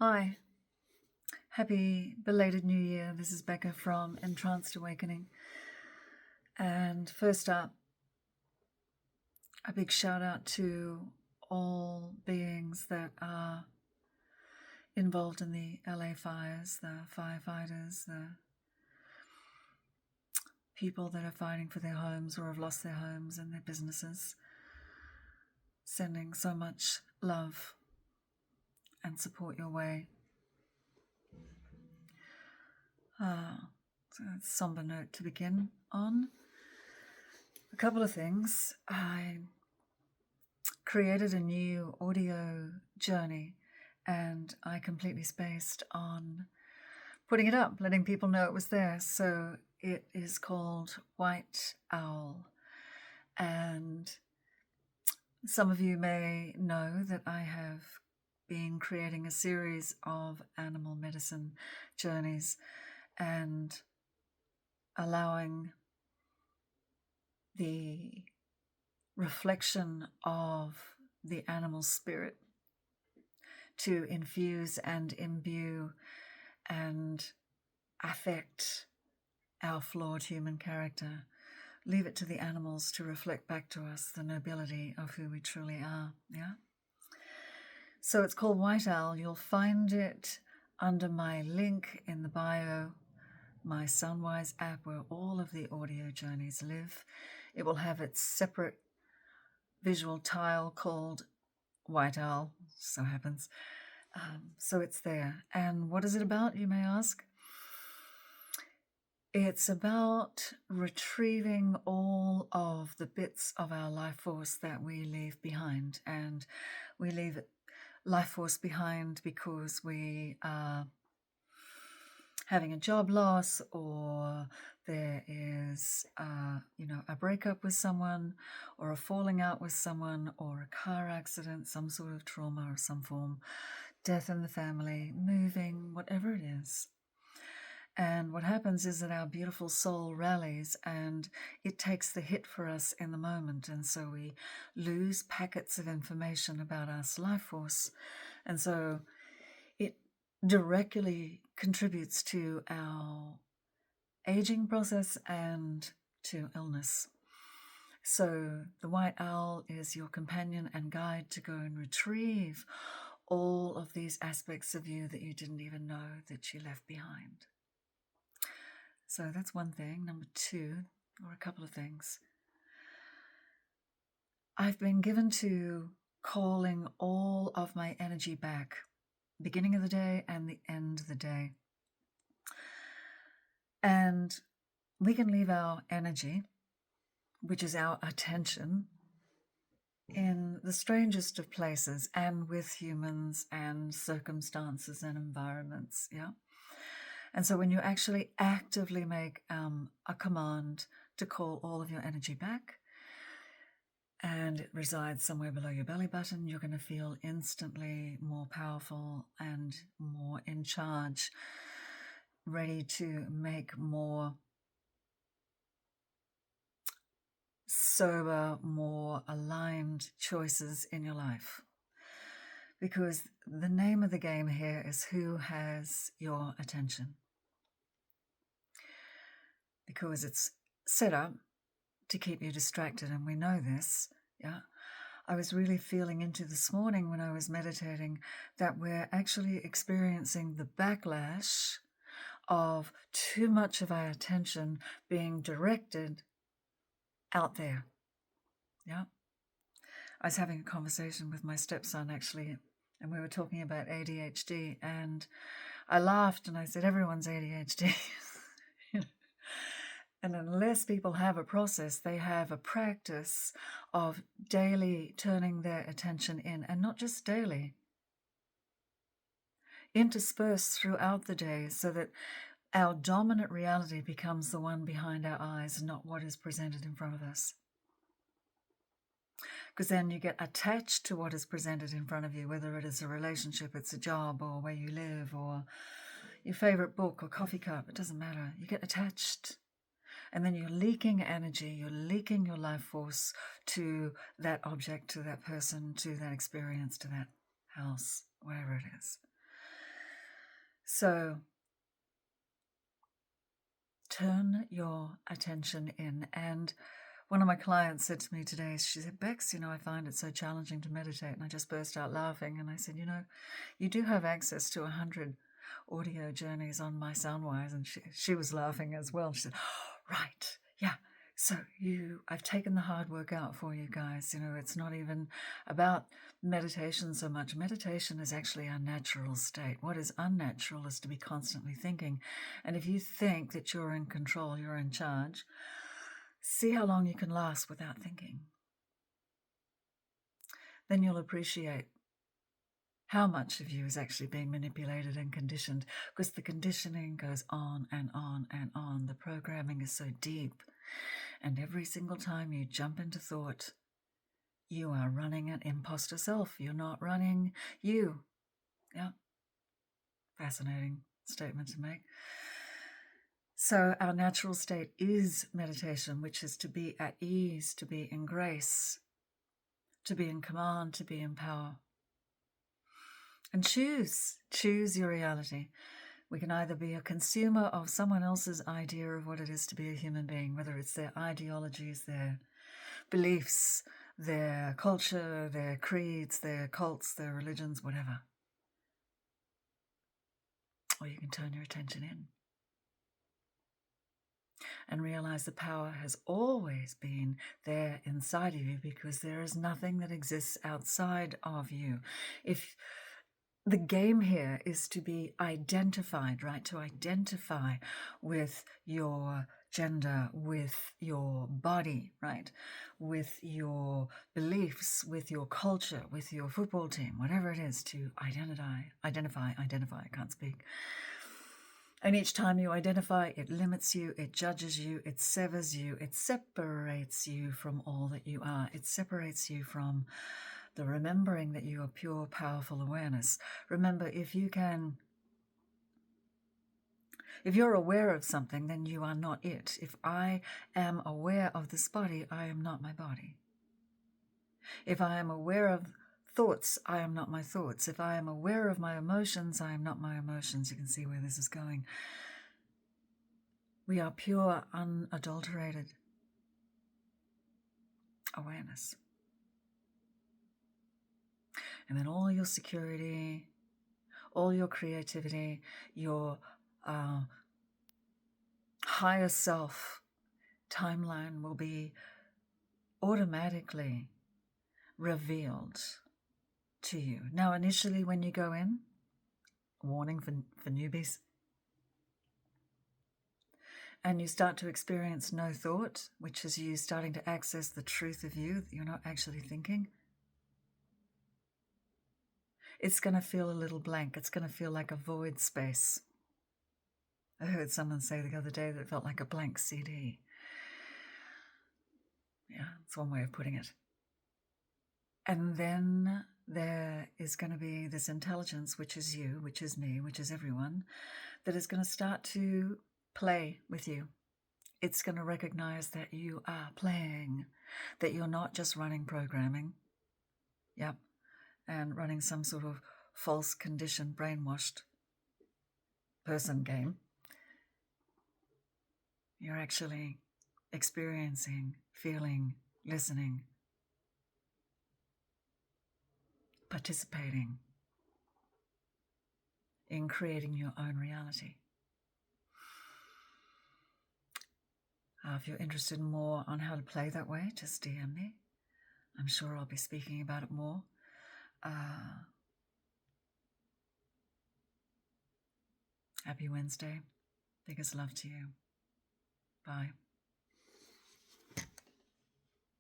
Hi, happy belated New Year. This is Becca from Entranced Awakening. And first up, a big shout out to all beings that are involved in the LA fires, the firefighters, the people that are fighting for their homes or have lost their homes and their businesses. Sending so much love and support your way. So a somber note to begin on. A couple of things. I created a new audio journey and I completely spaced on putting it up, letting people know it was there. So it is called White Owl. And some of you may know that I have been creating a series of animal medicine journeys and allowing the reflection of the animal spirit to infuse and imbue and affect our flawed human character. Leave it to the animals to reflect back to us the nobility of who we truly are. Yeah. So it's called White Owl. You'll find it under my link in the bio, my Sunwise app, where all of the audio journeys live. It will have its separate visual tile called White Owl, so happens. So it's there. And what is it about, you may ask? It's about retrieving all of the bits of our life force that we leave behind. And we leave life force behind because we are having a job loss, or there is a breakup with someone, or a falling out with someone, or a car accident, some sort of trauma of some form, death in the family, moving, whatever it is. And what happens is that our beautiful soul rallies and it takes the hit for us in the moment. And so we lose packets of information about our life force. And so it directly contributes to our aging process and to illness. So the White Owl is your companion and guide to go and retrieve all of these aspects of you that you didn't even know that you left behind. So that's one thing. Number two, or a couple of things. I've been given to calling all of my energy back, beginning of the day and the end of the day. And we can leave our energy, which is our attention, in the strangest of places and with humans and circumstances and environments. Yeah. And so when you actually actively make a command to call all of your energy back, and it resides somewhere below your belly button, you're going to feel instantly more powerful and more in charge, ready to make more sober, more aligned choices in your life. Because the name of the game here is who has your attention. Because it's set up to keep you distracted, and we know this. Yeah. I was really feeling into this morning when I was meditating that we're actually experiencing the backlash of too much of our attention being directed out there. Yeah. I was having a conversation with my stepson actually, and we were talking about ADHD, and I laughed and I said, everyone's ADHD. And unless people have a process, they have a practice of daily turning their attention in, and not just daily, interspersed throughout the day, so that our dominant reality becomes the one behind our eyes, not what is presented in front of us. Because then you get attached to what is presented in front of you, whether it is a relationship, it's a job, or where you live, or your favorite book or coffee cup. It doesn't matter. You get attached. And then you're leaking energy, you're leaking your life force to that object, to that person, to that experience, to that house, wherever it is. So turn your attention in. And one of my clients said to me today, she said, Bex, I find it so challenging to meditate. And I just burst out laughing. And I said, you do have access to 100 audio journeys on my Soundwise. And she was laughing as well. She said, oh, right, yeah. So I've taken the hard work out for you guys. It's not even about meditation so much. Meditation is actually our natural state. What is unnatural is to be constantly thinking. And if you think that you're in control, you're in charge, see how long you can last without thinking. Then you'll appreciate how much of you is actually being manipulated and conditioned, because the conditioning goes on and on and on. The programming is so deep. And every single time you jump into thought, you are running an imposter self. You're not running you. Yeah. Fascinating statement to make. So our natural state is meditation, which is to be at ease, to be in grace, to be in command, to be in power. And choose your reality. We can either be a consumer of someone else's idea of what it is to be a human being, whether it's their ideologies, their beliefs, their culture, their creeds, their cults, their religions, whatever. Or you can turn your attention in and realize the power has always been there inside of you, because there is nothing that exists outside of you. If the game here is to be identified, right? To identify with your gender, with your body, right? With your beliefs, with your culture, with your football team, whatever it is, to identify, I can't speak. And each time you identify, it limits you, it judges you, it severs you, it separates you from all that you are. It separates you from the remembering that you are pure, powerful awareness. Remember, if you're aware of something, then you are not it. If I am aware of this body, I am not my body. If I am aware of thoughts, I am not my thoughts. If I am aware of my emotions, I am not my emotions. You can see where this is going. We are pure, unadulterated awareness. And then all your security, all your creativity, your higher self timeline will be automatically revealed to you. Now, initially when you go in, warning for newbies, and you start to experience no thought, which is you starting to access the truth of you that you're not actually thinking, it's going to feel a little blank. It's going to feel like a void space. I heard someone say the other day that it felt like a blank CD. Yeah, it's one way of putting it. And then there is going to be this intelligence, which is you, which is me, which is everyone, that is going to start to play with you. It's going to recognize that you are playing, that you're not just running programming, yep, and running some sort of false conditioned, brainwashed person game. You're actually experiencing, feeling, listening, participating in creating your own reality. If you're interested in more on how to play that way, just DM me. I'm sure I'll be speaking about it more. Happy Wednesday. Biggest love to you. Bye.